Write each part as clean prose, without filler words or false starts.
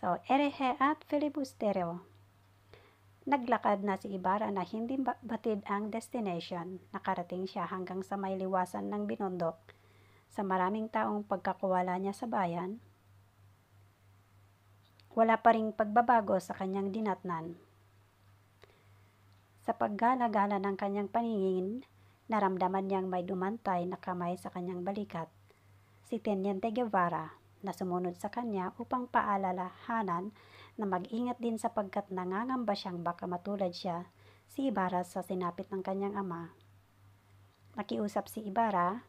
So, Erehe at filibustero. Naglakad na si Ibarra na hindi batid ang destination. Nakarating siya hanggang sa may liwasan ng Binondok. Sa maraming taong pagkakuwala niya sa bayan, wala pa ring pagbabago sa kanyang dinatnan. Sa paggala-gala ng kanyang paningin, naramdaman niyang may dumantay na kamay sa kanyang balikat. Si Teniente Guevara na sumunod sa kanya upang paalalahanan na mag-ingat din sapagkat nangangamba siyang baka matulad siya si Ibarra sa sinapit ng kanyang ama. Nakiusap si Ibarra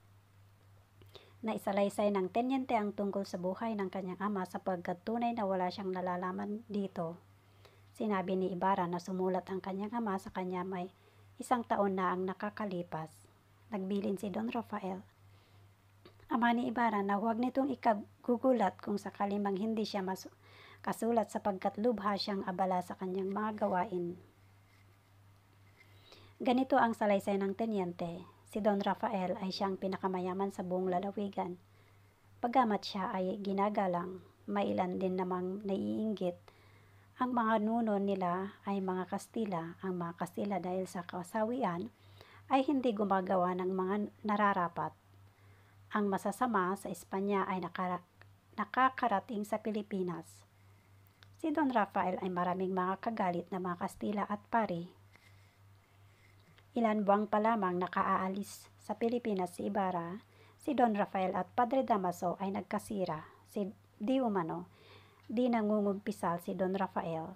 na isalaysay ng tenyente ang tungkol sa buhay ng kanyang ama sapagkat tunay na wala siyang nalalaman dito. Sinabi ni Ibarra na sumulat ang kanyang ama sa kanya may 1 taon na ang nakakalipas. Nagbilin si Don Rafael, ama ni Ibarra, na huwag nitong ikagugulat kung sakali mang hindi siya kasulat sapagkat lubha siyang abala sa kanyang mga gawain. Ganito ang salaysay ng tenyente. Si Don Rafael ay siyang pinakamayaman sa buong lalawigan. Pagamat siya ay ginagalang, may ilan din namang naiinggit. Ang mga nuno nila ay mga Kastila. Ang mga Kastila dahil sa kasawian ay hindi gumagawa ng mga nararapat. Ang masasama sa Espanya ay nakakarating sa Pilipinas. Si Don Rafael ay maraming mga kagalit na mga Kastila at pari. Ilan buwang pa lamang nakaalis sa Pilipinas si Ibarra, si Don Rafael at Padre Damaso ay nagkasira. Di umano, di nangungumpisal si Don Rafael.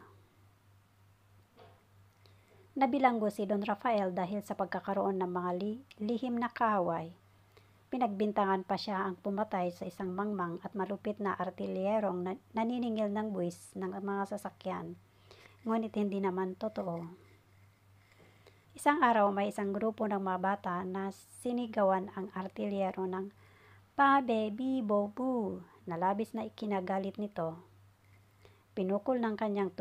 Nabilanggo si Don Rafael dahil sa pagkakaroon ng mga lihim na kaaway. Pinagbintangan pa siya ang pumatay sa isang mangmang at malupit na artilyerong naniningil ng buwis ng mga sasakyan. Ngunit hindi naman totoo. Isang araw may isang grupo ng mga bata na sinigawan ang artilyero ng "Pabe, bibo, bu", na labis na ikinagalit nito. Pinukol ng kanyang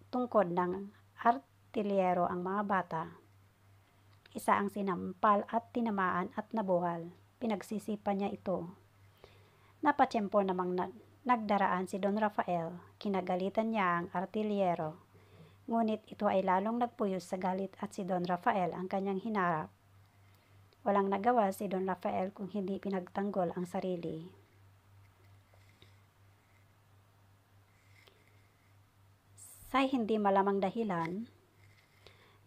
tungkod ng artilyero ang mga bata. Isa ang sinampal at tinamaan at nabuhal. Pinagsisipan niya ito. Napatsyempo namang nagdaraan si Don Rafael. Kinagalitan niya ang artilyero. Ngunit ito ay lalong nagpuyos sa galit at si Don Rafael ang kanyang hinarap. Walang nagawa si Don Rafael kung hindi pinagtanggol ang sarili. Sa hindi malamang dahilan,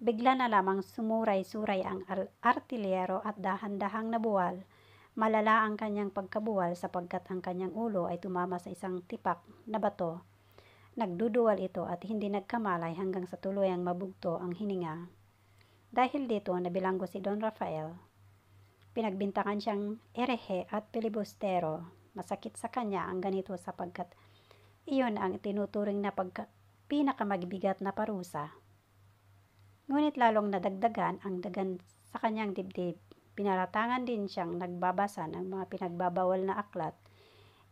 bigla na lamang sumuray-suray ang artilyero at dahan-dahang nabuwal. Malala ang kanyang pagkabuwal sapagkat ang kanyang ulo ay tumama sa isang tipak na bato. Nagduduwal ito at hindi nagkamalay hanggang sa tuluyang mabugto ang hininga. Dahil dito, nabilanggo si Don Rafael. Pinagbintangan siyang erehe at filibustero. Masakit sa kanya ang ganito sapagkat iyon ang tinuturing na pinakamagbigat na parusa. Ngunit lalong nadagdagan ang dagan sa kanyang dibdib. Pinaratangan din siyang nagbabasa ng mga pinagbabawal na aklat,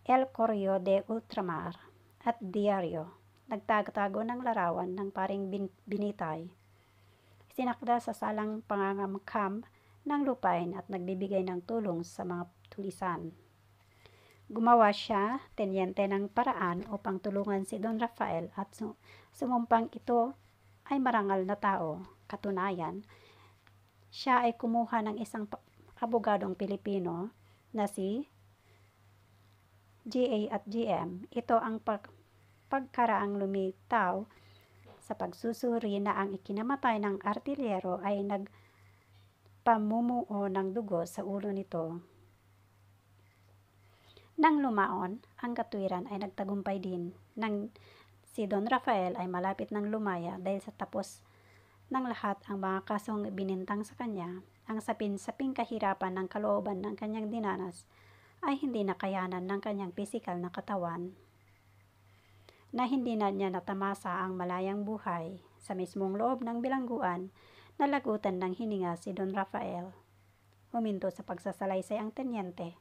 El Correo de Ultramar at Diario. Nagtatago ng larawan ng paring Binitay. Sinakda sa salang pangangamkam ng lupain at nagbibigay ng tulong sa mga tulisan. Gumawa siya, tenyente, ng paraan upang tulungan si Don Rafael at sumumpang ito ay marangal na tao. Katunayan, siya ay kumuha ng isang abogadong Pilipino na si GA at GM. Ito ang pagkaraang lumitaw sa pagsusuri na ang ikinamatay ng artilyero ay nagpamumuo ng dugo sa ulo nito. Nang lumaon, ang katwiran ay nagtagumpay din. Nang si Don Rafael ay malapit ng lumaya dahil sa tapos ng lahat ang mga kasong binintang sa kanya, ang sapin-saping kahirapan ng kalooban ng kanyang dinanas ay hindi nakayanan ng kanyang pisikal na katawan. Na hindi na niya natamasa ang malayang buhay. Sa mismong loob ng bilangguan, nalagutan ng hininga si Don Rafael. Huminto sa pagsasalaysay ang tenyente.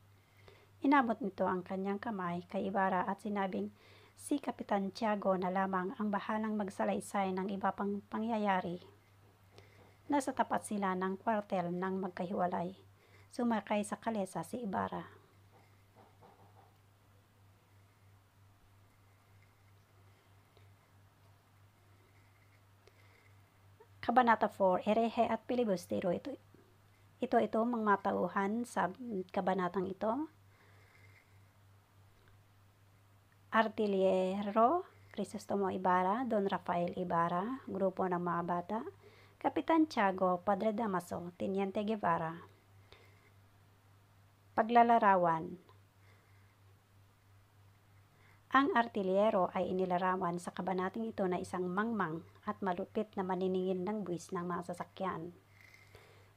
Inabot nito ang kanyang kamay kay Ibarra at sinabing si Kapitan Tiago na lamang ang bahalang magsalaysay ng iba pang pangyayari. Nasa tapat sila ng kwartel nang magkahiwalay. Sumakay sa kalesa si Ibarra. Kabanata 4, Herehe at Pilibustero. Ito mga matauhan sa kabanatang ito. Artillero Crisostomo Ibarra, Don Rafael Ibarra, grupo ng mga bata. Kapitan Tiago, Padre Damaso, Teniente Guevara. Paglalarawan. Ang artillero ay inilarawan sa kabanating ito na isang mangmang at malupit na maniningil ng buwis ng mga sasakyan.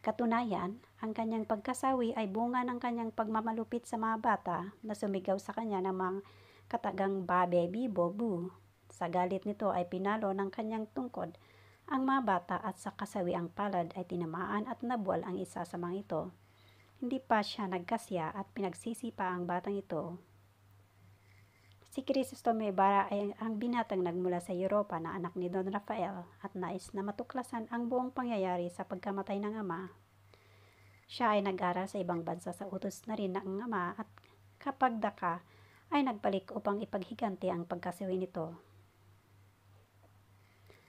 Katunayan, ang kanyang pagkasawi ay bunga ng kanyang pagmamalupit sa mga bata na sumigaw sa kanya ng mga katagang babe, bibo, bu. Sa galit nito ay pinalo ng kanyang tungkod ang mga bata at sa kasawi ang palad ay tinamaan at nabuwal ang isa sa mga ito. Hindi pa siya nagkasya at pinagsisi pa ang batang ito. Si Crisostomo Ibarra ay ang binatang nagmula sa Europa na anak ni Don Rafael at nais na matuklasan ang buong pangyayari sa pagkamatay ng ama. Siya ay nag-aral sa ibang bansa sa utos na rin ng ama at kapag daka ay nagbalik upang ipaghiganti ang pagkasiwi nito.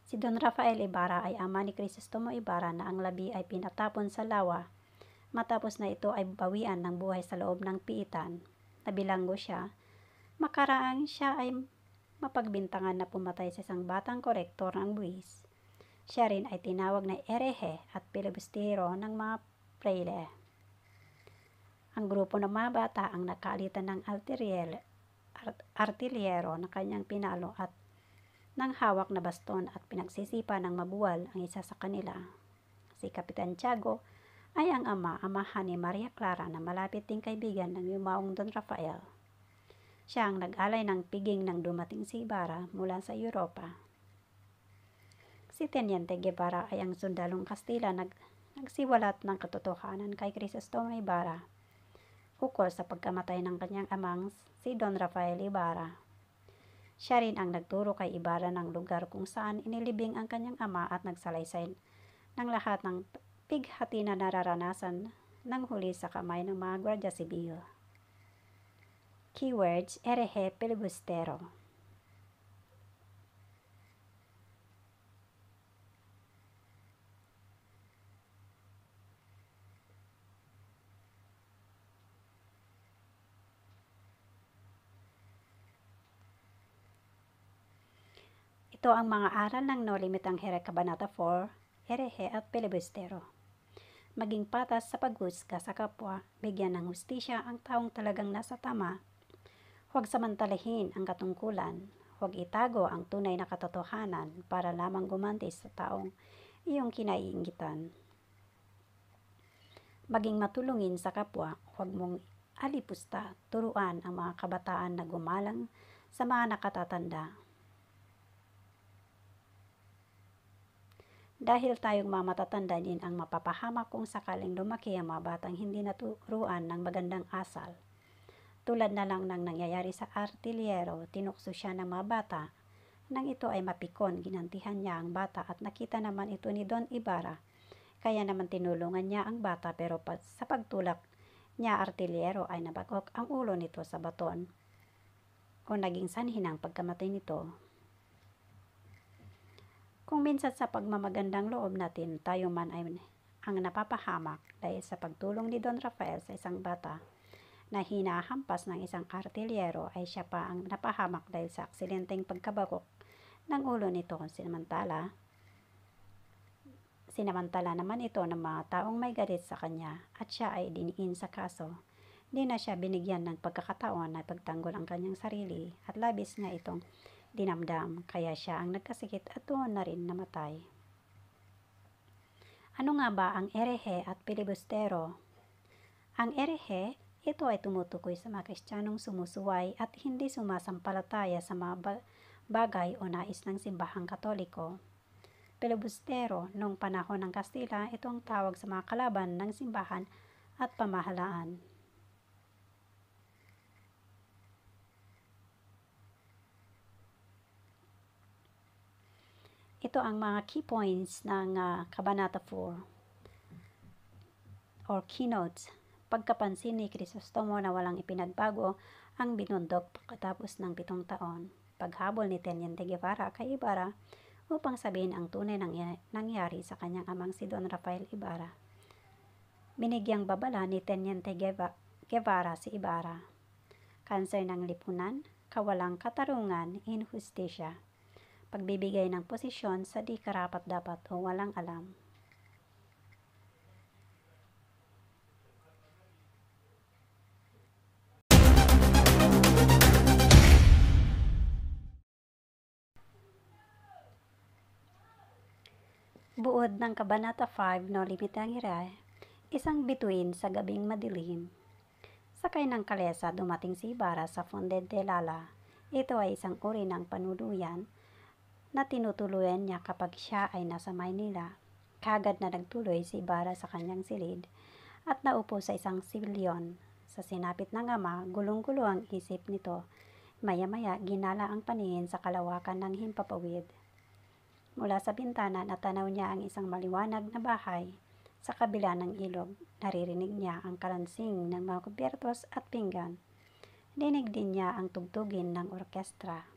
Si Don Rafael Ibarra ay ama ni Crisostomo Ibarra na ang labi ay pinatapon sa lawa matapos na ito ay bawian ng buhay sa loob ng piitan. Nabilanggo siya. Makaraang siya ay mapagbintangan na pumatay sa isang batang korektor ng buwis. Siya rin ay tinawag na herehe at pilibustero ng mga prayle. Ang grupo ng mga bata ang nakalitan ng artillero na kanyang pinalo at ng hawak na baston at pinagsisipa ng mabuwal ang isa sa kanila. Si Kapitan Tiago ay ang amahan ni Maria Clara na malapit ding kaibigan ng yumaong Don Rafael. Siya ang nag-alay ng piging nang dumating si Ibarra mula sa Europa. Si Teniente Guevara ay ang sundalong Kastila nagsiwalat ng katotohanan kay Crisostomo Ibarra ukol sa pagkamatay ng kanyang amang si Don Rafael Ibarra. Siya rin ang nagturo kay Ibarra ng lugar kung saan inilibing ang kanyang ama at nagsalaysay ng lahat ng pighati na nararanasan ng huli sa kamay ng mga Guardia Civil. Keywords, herehe, pilibustero. Ito ang mga aral ng No Limitang Here Kabanata 4, herehe at pilibustero. Maging patas sa paghusga sa kapwa, bigyan ng hustisya ang taong talagang nasa tama. Huwag samantalahin ang katungkulan, huwag itago ang tunay na katotohanan para lamang gumanti sa taong iyong kinaiinggitan. Maging matulungin sa kapwa, huwag mong alipusta, turuan ang mga kabataan na gumalang sa mga nakatatanda. Dahil tayong mga matatanda din ang mapapahamak kung sakaling lumaki ang mga batang hindi naturuan ng magandang asal. Tulad na lang ng nangyayari sa artillero, tinukso siya ng mga bata. Nang ito ay mapikon, ginantihan niya ang bata at nakita naman ito ni Don Ibarra. Kaya naman tinulungan niya ang bata pero sa pagtulak niya artillero ay nabagok ang ulo nito sa baton o naging sanhi ng pagkamatay nito. Kung minsan sa pagmamagandang loob natin, tayo man ay ang napapahamak dahil sa pagtulong ni Don Rafael sa isang bata na hinahampas ng isang artillero ay siya pa ang napahamak dahil sa aksidenteng pagkabagok ng ulo nito. Sinamantala naman ito ng mga taong may galit sa kanya at siya ay diniin sa kaso. Di na siya binigyan ng pagkakataon na pagtanggol ang kanyang sarili at labis nga itong dinamdam kaya siya ang nagkasikit at doon na rin namatay. Ano nga ba ang herehe at pilibustero? Ang herehe, ito ay tumutukoy sa mga Kristiyanong sumusuway at hindi sumasampalataya sa mga bagay o nais ng simbahang Katoliko. Pilibustero, noong panahon ng Kastila, ito ang tawag sa mga kalaban ng simbahan at pamahalaan. Ito ang mga key points ng Kabanata 4 or keynotes. Pagkapansin ni Crisostomo na walang ipinagbago ang binundok pagkatapos ng 7 taon. Paghabol ni Teniente Guevara kay Ibarra upang sabihin ang tunay nangyari sa kanyang amang si Don Rafael Ibarra. Binigyang babala ni Teniente Guevara si Ibarra. Kanser ng lipunan, kawalang katarungan, inhustisya, pagbibigay ng posisyon sa di karapat-dapat o walang alam. Buod ng Kabanata 5 no Limitangirae, isang bituin sa gabing madilim. Sakay ng kalesa, dumating si Ibarra sa Fonte de Lala. Ito ay isang uri ng panuluyan na tinutuluyan niya kapag siya ay nasa Maynila. Kagad na nagtuloy si Ibarra sa kanyang silid at naupo sa isang silyon. Sa sinapit ng ama, gulong-gulo ang isip nito. Maya-maya, ginala ang paningin sa kalawakan ng himpapawid. Mula sa bintana, natanaw niya ang isang maliwanag na bahay. Sa kabila ng ilog, naririnig niya ang kalansing ng mga kubyertos at pinggan. Dinig din niya ang tugtugin ng orkestra.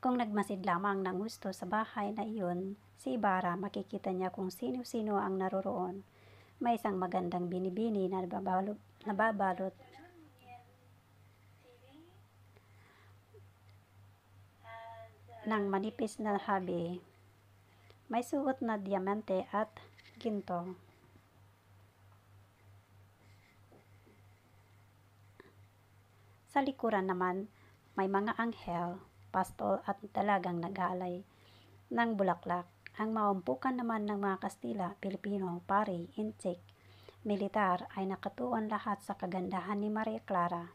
Kung nagmasid lamang ng gusto sa bahay na iyon, si Ibarra, makikita niya kung sino-sino ang naroroon. May isang magandang binibini na nababalot ng manipis na habi. May suot na diamante at ginto. Sa likuran naman, may mga anghel, pastol at dalagang nag-aalay ng bulaklak. Ang maumpukan naman ng mga Kastila, Pilipino, pari, intsik, militar ay nakatuon lahat sa kagandahan ni Maria Clara.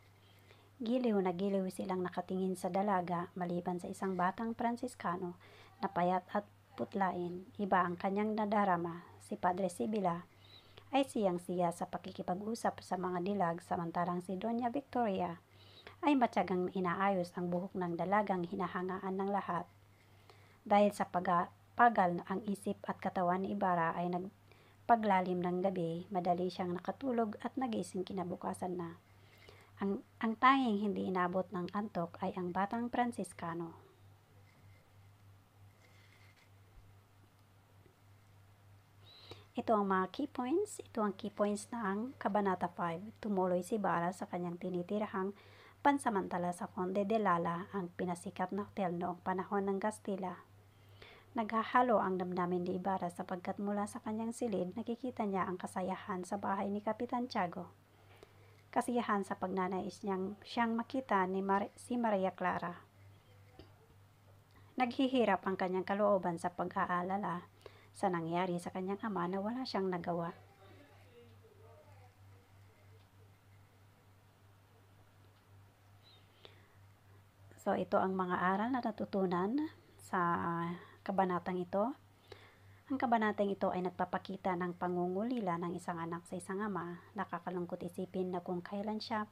Giliw na giliw silang nakatingin sa dalaga maliban sa isang batang Pransiskano na payat at putlain. Iba ang kanyang nadarama. Si Padre Sibila ay siyang-siya sa pakikipag-usap sa mga dilag, samantalang si Doña Victoria ay matyagang inaayos ang buhok ng dalagang hinahangaan ng lahat. Dahil sa pagal ang isip at katawan ni Ibarra ay nagpaglalim ng gabi, madali siyang nakatulog at nagising kinabukasan na. Ang tanging hindi inabot ng antok ay ang batang Pransiskano. Ito ang mga key points. Ito ang key points ng Kabanata 5. Tumuloy si Ibarra sa kanyang tinitirahang pansamantala sa Fonte de Lala, ang pinasikat na hotel noong panahon ng Kastila. Naghahalo ang damdamin ni Ibarra sapagkat mula sa kanyang silid nakikita niya ang kasayahan sa bahay ni Kapitan Tiago. Kasiyahan sa pagnanais siyang makita ni si Maria Clara. Naghihirap ang kanyang kalooban sa pag-aalala sa nangyari sa kanyang ama na wala siyang nagawa. So ito ang mga aral na natutunan sa kabanatang ito. Ang kabanatang ito ay nagpapakita ng pangungulila ng isang anak sa isang ama. Nakakalungkot isipin na kung kailan siya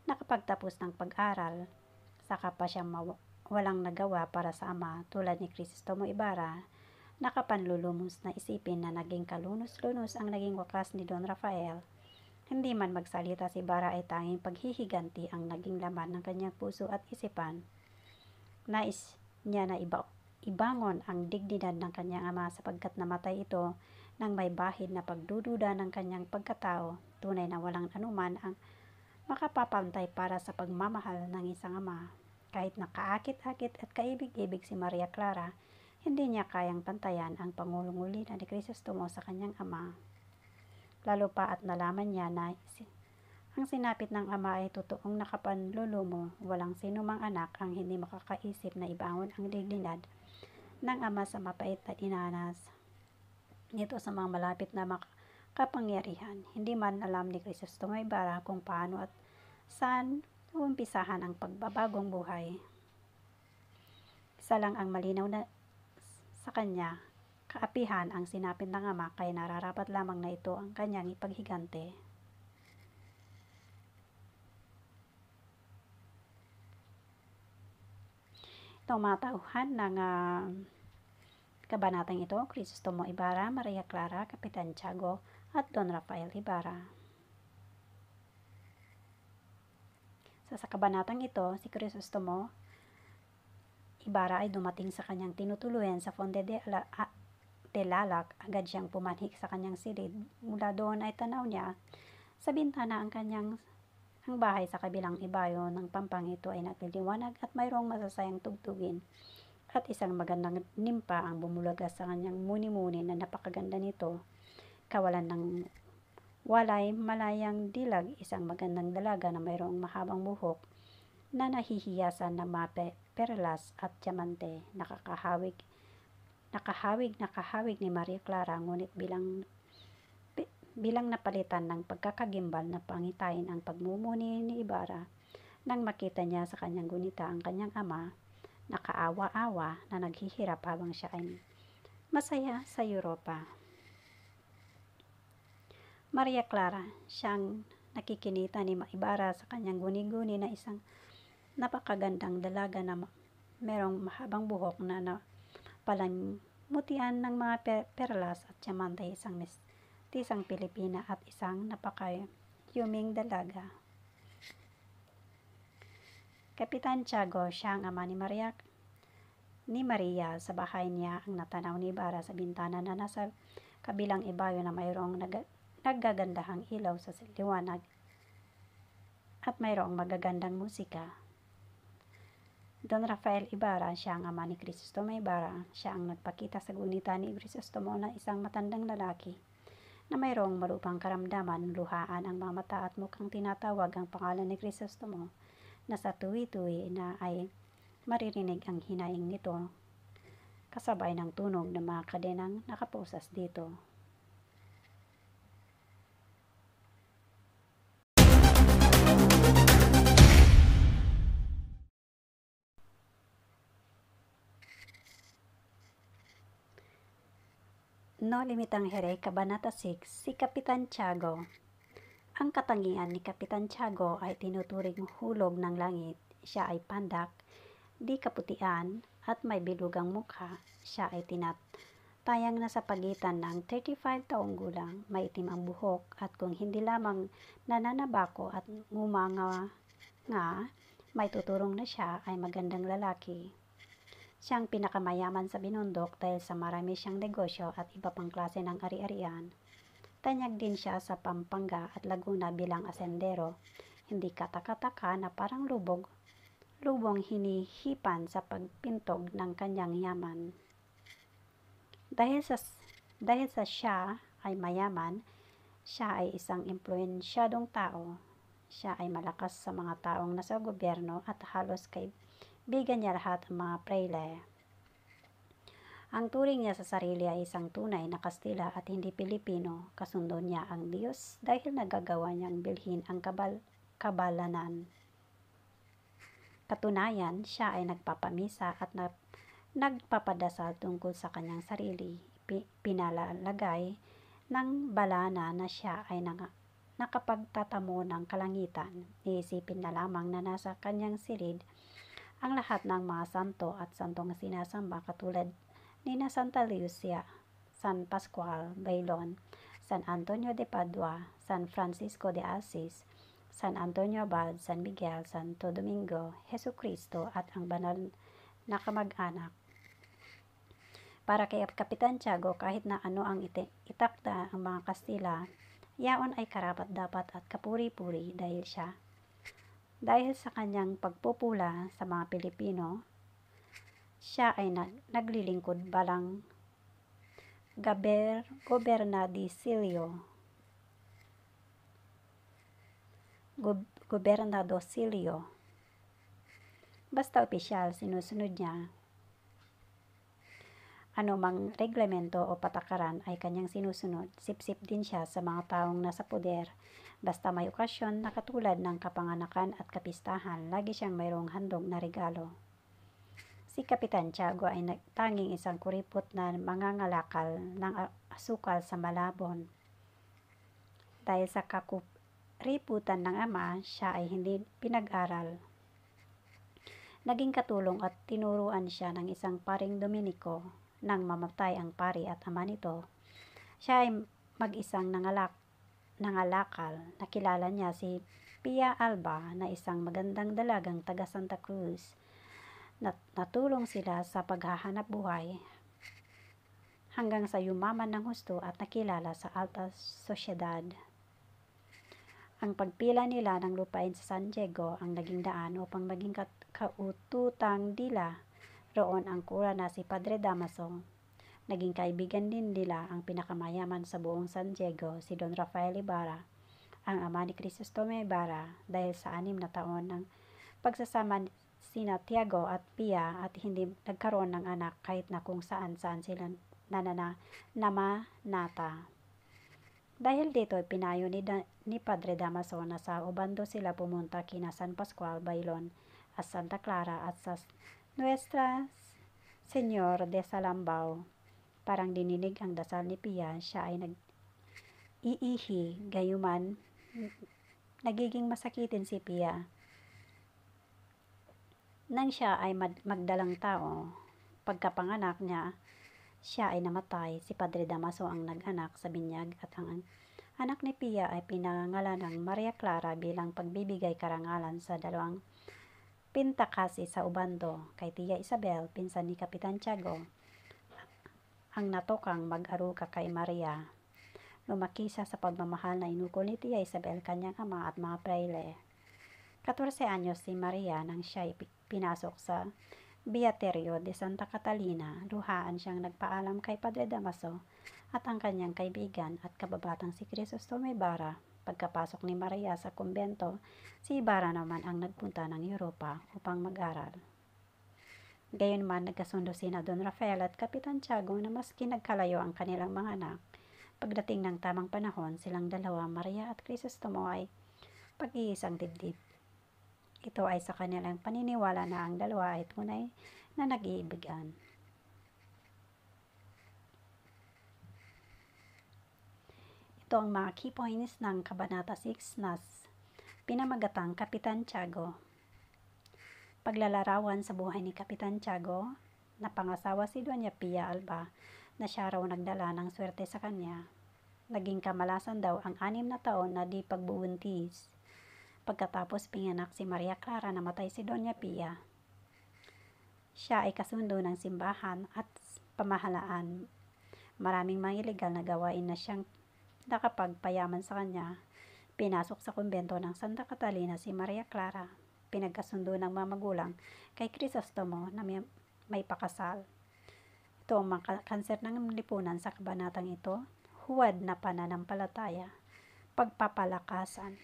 nakapagtapos ng pag-aral, saka pa siya walang nagawa para sa ama, tulad ni Crisostomo Ibarra. Nakapanlulumos na isipin na naging kalunos-lunos ang naging wakas ni Don Rafael. Hindi man magsalita si Ibarra ay tanging paghihiganti ang naging laman ng kanyang puso at isipan. Nais niya na ibangon ang dignidad ng kanyang ama sapagkat namatay ito nang may bahid na pagdududa ng kanyang pagkatao. Tunay na walang anuman ang makapapantay para sa pagmamahal ng isang ama. Kahit nakaakit-akit at kaibig-ibig si Maria Clara, hindi niya kayang pantayan ang pangungulila ni Crisostomo sa kanyang ama. Lalo pa at nalaman niya na ang sinapit ng ama ay totoong nakapanlulumo. Walang sinumang anak ang hindi makakaisip na ibangon ang dignidad ng ama sa mapait na inanas nito sa mga malapit na kapangyarihan. Hindi man alam ni Crisostomo Ibarra kung paano at saan umpisahan ang pagbabagong buhay. Isa lang ang malinaw na sa kanya, kaapihan ang sinapit ng ama, kaya nararapat lamang na ito ang kanyang ipaghigante. Ito ang mga tauhan ng kabanatang ito: Crisostomo Ibarra, Maria Clara, Kapitan Tiago, at Don Rafael Ibarra. Sa kabanatang ito, si Crisostomo Ibarra ay dumating sa kanyang tinutuluyan sa Fonte de Lalac, agad siyang pumanhik sa kanyang silid. Mula doon ay tanaw niya sa bintana ang bahay sa kabilang ibayo ng pampang. Ito ay nagliliwanag at mayroong masasayang tugtugin at isang magandang nimpa ang bumulagas sa kanyang muni-muni na napakaganda nito. Kawalan ng walay malayang dilag, isang magandang dalaga na mayroong mahabang buhok na nahihiyasan ng mga perlas at diamante. Nakahawig ni Maria Clara, ngunit bilang napalitan ng pagkakagimbal na pangitain ang pagmumuni ni Ibarra nang makita niya sa kanyang gunita ang kanyang ama, nakaawa-awa na naghihirap habang siya ay masaya sa Europa. Maria Clara, siyang nakikinita ni Ibarra sa kanyang guni-guni na isang napakagandang dalaga na merong mahabang buhok na palamutian ng mga perlas at diamante, isang Pilipina at isang napakayuming dalaga. Kapitan Tiago, siya ang ama ni Maria. Sa bahay niya ang natanaw ni Ibarra sa bintana na nasa kabilang ibayo na mayroong naggagandahang ilaw sa liwanag at mayroong magagandang musika. Don Rafael Ibarra, siya ang ama ni Crisostomo Ibarra. Siya ang nagpakita sa gunita ni Crisostomo na isang matandang lalaki na mayroong malupang karamdaman. Luhaan ang mga mata at mukhang tinatawag ang pangalan ni Crisostomo, na sa tuwi-tuwi na ay maririnig ang hinaing nito kasabay ng tunog ng mga kadenang nakaposas dito. No Limitang Here, Kabanata 6, si Kapitan Tiago. Ang katangian ni Kapitan Tiago ay tinuturing hulog ng langit. Siya ay pandak, di kaputian, at may bilugang mukha. Siya ay tinatayang nasa pagitan ng 35 taong gulang. May itim ang buhok at kung hindi lamang nananabako at ngumanga nga, may tuturong na siya ay magandang lalaki. Siyang pinakamayaman sa Binundok dahil sa marami siyang negosyo at iba pang klase ng ari-arian. Tanyag din siya sa Pampanga at Laguna bilang asendero. Hindi katakataka na parang lubong hinihipan sa pagpintog ng kanyang yaman. Dahil sa siya ay mayaman, siya ay isang impluensyadong tao. Siya ay malakas sa mga taong nasa gobyerno at halos kaibigan niya lahat ang mga prayle. Ang turing niya sa sarili ay isang tunay na Kastila at hindi Pilipino. Kasundo niya ang Diyos dahil nagagawa niyang bilhin ang kabalanan. Katunayan, siya ay nagpapamisa at nagpapadasal tungkol sa kanyang sarili. Pinalalagay ng balana na siya ay nakapagtatamo ng kalangitan. Iisipin na lamang na nasa kanyang silid ang lahat ng mga santo at santong sinasamba katulad ni na Santa Lucia, San Pascual, Bailon, San Antonio de Padua, San Francisco de Assis, San Antonio Abad, San Miguel, Santo Domingo, Jesucristo at ang banal na kamag-anak. Para kay Kapitan Tiago, kahit na ano ang itakda ang mga Kastila, yaon ay karapat-dapat at kapuri-puri dahil sa kanyang pagpupula sa mga Pilipino. Siya ay naglilingkod balang Gobernadorcillo. Basta opisyal, sinusunod niya. Anumang reglamento o patakaran ay kanyang sinusunod. Sip-sip din siya sa mga taong nasa poder. Basta may okasyon na katulad ng kapanganakan at kapistahan, lagi siyang mayroong handog na regalo. Si Kapitan Tiago ay tanging isang kuripot na mangangalakal ng asukal sa Malabon. Dahil sa kakuriputan ng ama, siya ay hindi pinag-aral. Naging katulong at tinuruan siya ng isang paring Dominiko. Nang mamatay ang pari at ama nito, siya ay mag-isang nangalakal. Nakilala niya si Pia Alba na isang magandang dalagang taga Santa Cruz Natulong sila sa paghahanap buhay hanggang sa yumaman ng husto at nakilala sa alta sosyedad. Ang pagpila nila ng lupain sa San Diego ang naging daan upang maging kaututang dila roon ang kura na si Padre Damaso. Naging kaibigan din nila ang pinakamayaman sa buong San Diego, si Don Rafael Ibarra, ang ama ni Crisostomo Ibarra, dahil sa 6 na taon ng pagsasama sina Tiago at Pia at hindi nagkaroon ng anak kahit na kung saan-saan sila namanata. Dahil dito, pinayo ni Padre Damaso na sa Obando sila pumunta kina San Pascual, Bailon at Santa Clara at sa Nuestra Señor de Salambao. Parang dininig ang dasal ni Pia, siya ay nag-iihi, gayuman nagiging masakitin si Pia. Nang siya ay magdalang tao, pagkapanganak niya, siya ay namatay. Si Padre Damaso ang nag-anak sa binyag at ang anak ni Pia ay pinangalan ng Maria Clara bilang pagbibigay karangalan sa 2 pintakasi sa Obando kay Tia Isabel, pinsan ni Kapitan Tiago, ang natokang mag-aruga kay Maria. Lumaki siya sa pagmamahal na inukol ni Tia Isabel, kanyang ama at mga praile. 14 anyos si Maria nang siya pinasok sa Beaterio de Santa Catalina. Luhaan siyang nagpaalam kay Padre Damaso at ang kanyang kaibigan at kababatang si Crisostomo Ibarra. Pagkapasok ni Maria sa kumbento, si Ibarra naman ang nagpunta ng Europa upang mag-aral. Gayunman, nagkasundo sina Don Rafael at Kapitan Tiago na maski nagkalayo ang kanilang mga anak, pagdating ng tamang panahon, silang dalawa, Maria at Crisostomo, ay pag-iisang dibdib. Ito ay sa kanilang paniniwala na ang dalawa ay tunay na nag-iibigan. Ito ang mga key points ng Kabanata 6 na pinamagatang Kapitan Tiago. Paglalarawan sa buhay ni Kapitan Tiago, na pangasawa si Doña Pia Alba, na siya raw nagdala ng swerte sa kanya. Naging kamalasan daw ang 6 na taon na di pagbubuntis. Pagkatapos pinganak si Maria Clara, namatay si Doña Pia. Siya ay kasundo ng simbahan at pamahalaan. Maraming mga ilegal na gawain na siyang nakapagpayaman sa kanya. Pinasok sa kumbento ng Santa Catalina si Maria Clara. Pinagkasundo ng mga magulang kay Crisostomo na may pakasal. Ito ang mga kanser ng lipunan sa kabanatang ito. Huwad na pananampalataya, pagpapalakasan.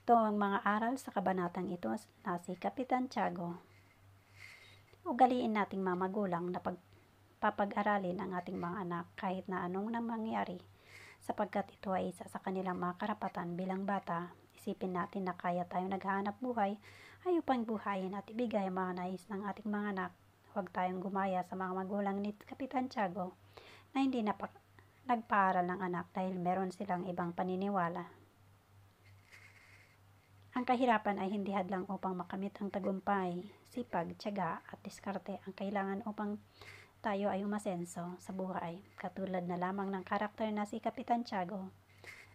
Ito ang mga aral sa kabanatang ito na si Kapitan Tiago. Ugaliin nating mga magulang na papag-aralin ang ating mga anak kahit na anong mangyari, sapagkat ito ay isa sa kanilang mga karapatan bilang bata. Isipin natin na kaya tayong naghahanap buhay ay upang buhayin at ibigay ang mga nais ng ating mga anak. Huwag tayong gumaya sa mga magulang ni Kapitan Tiago na hindi nagpaaral ng anak dahil meron silang ibang paniniwala. Ang kahirapan ay hindi hadlang upang makamit ang tagumpay. Sipag, tiyaga at diskarte ang kailangan upang tayo ay umasenso sa buhay. Katulad na lamang ng karakter na si Kapitan Tiago.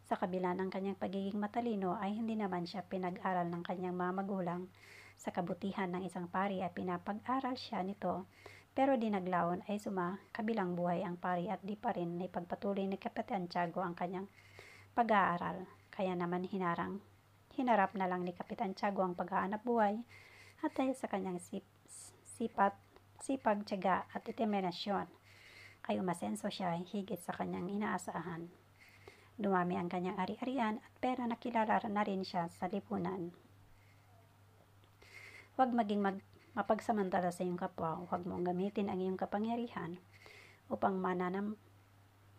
Sa kabila ng kanyang pagiging matalino ay hindi naman siya pinag-aral ng kanyang mga magulang. Sa kabutihan ng isang pari ay pinapag-aral siya nito, pero di naglaon ay kabilang buhay ang pari at di pa rin naipagpatuloy ni Kapitan Tiago ang kanyang pag-aaral. Kaya naman hinarap na lang ni Kapitan Tiago ang paghahanap buhay at dahil sa kanyang sipag, tiyaga at determinasyon ay umasenso siya higit sa kanyang inaasahan. Dumami ang kanyang ari-arian at pera, nakilala na rin siya sa lipunan. Huwag maging mapagsamantala sa iyong kapwa. Huwag mong gamitin ang iyong kapangyarihan upang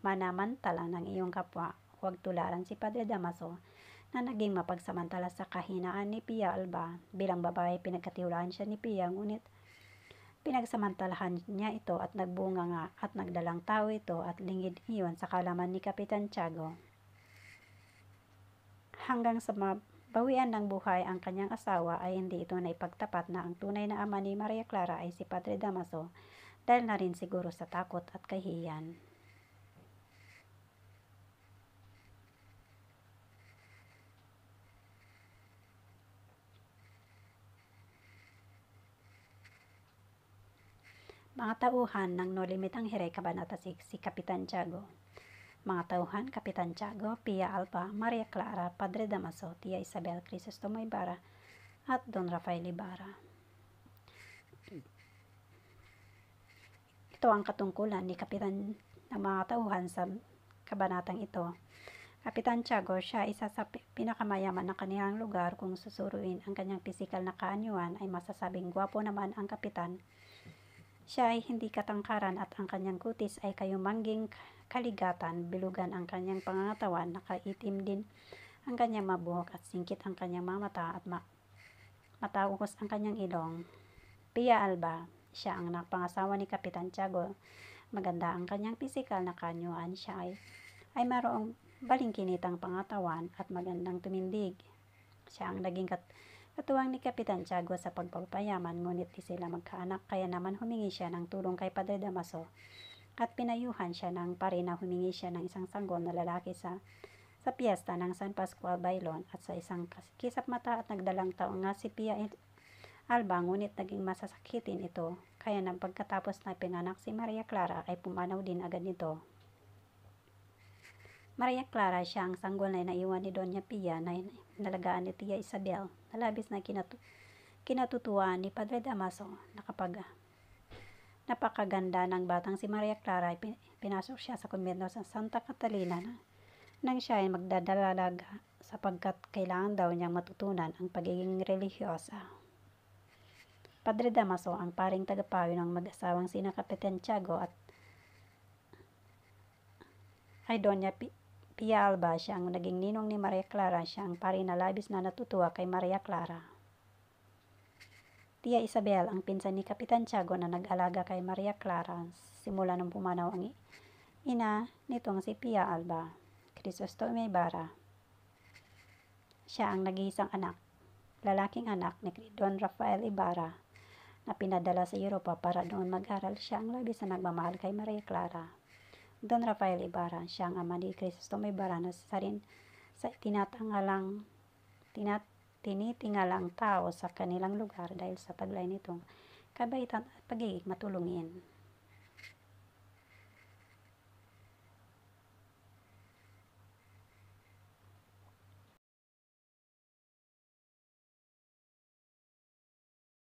manamantala ng iyong kapwa. Huwag tularan si Padre Damaso na naging mapagsamantala sa kahinaan ni Pia Alba. Bilang babae, pinagkatiwalaan siya ni Pia, ngunit pinagsamantalahan niya ito at nagbunga nga at nagdalang tao ito at lingid iyon sa kalaman ni Kapitan Tiago. Hanggang sa mabawian ng buhay ang kanyang asawa ay hindi ito naipagtapat na ang tunay na ama ni Maria Clara ay si Padre Damaso, dahil na rin siguro sa takot at kahihiyan. Mga tauhan ng No Limit ang Hiray, Kabanata 6, si Kapitan Tiago. Mga tauhan, Kapitan Tiago, Pia Alba, Maria Clara, Padre Damaso, Tia Isabel, Crisostomo Ibarra, at Don Rafael Ibarra. Ito ang katungkulan ni Kapitan ng mga tauhan sa kabanatang ito. Kapitan Tiago, siya isa sa pinakamayaman ng kanilang lugar. Kung susuruin ang kanyang pisikal na kaanyuan ay masasabing gwapo naman ang kapitan. Siya ay hindi katangkaran at ang kanyang kutis ay kayumangging kaligatan, bilugan ang kanyang pangangatawan, nakaitim din ang kanyang mabuhok at singkit ang kanyang mga mata at mataukos ang kanyang ilong. Pia Alba, siya ang napangasawa ni Kapitan Tiago. Maganda ang kanyang pisikal na kaanyuan. Siya ay mayroong balingkinitang pangatawan at magandang tumindig. Siya ang naging katuwang ni Kapitan Tiago sa pagpapayaman, ngunit di sila magkaanak, kaya naman humingi siya ng tulong kay Padre Damaso at pinayuhan siya ng pari na humingi siya ng isang sanggol na lalaki sa piyesta ng San Pascual Bailon at sa isang kisap mata at nagdalang taong nga si Pia Alba, ngunit naging masasakitin ito, kaya nang pagkatapos na pinganak si Maria Clara ay pumanaw din agad nito. Maria Clara, siya ang sanggol na naiwan ni Doña Pia na nalagaan ni Tia Isabel, na labis na kinatutuwaan ni Padre Damaso na kapag napakaganda ng batang si Maria Clara ay pinasok siya sa kumbento sa Santa Catalina nang siya ay magdadalaga, sapagkat kailangan daw niyang matutunan ang pagiging religyosa. Padre Damaso ang paring tagapayo ng mag-asawang sina Kapitan Tiago at ay Doña Pia Alba, siya ang naging ninong ni Maria Clara. Siya ang pari na labis na natutuwa kay Maria Clara. Tia Isabel, ang pinsan ni Kapitan Tiago na nag-alaga kay Maria Clara simula nung pumanaw ang ina nitong si Pia Alba, Crisostomo Ibarra. Siya ang nag-iisang lalaking anak ni Don Rafael Ibarra na pinadala sa Europa para doon mag-aral. Siya ang labis na nagmamahal kay Maria Clara. Don Rafael Ibarra, siya ang ama ni Crisostomo Ibarra na sa tinitingalang tao sa kanilang lugar dahil sa taglay nitong kabaitan at pagiging matulungin.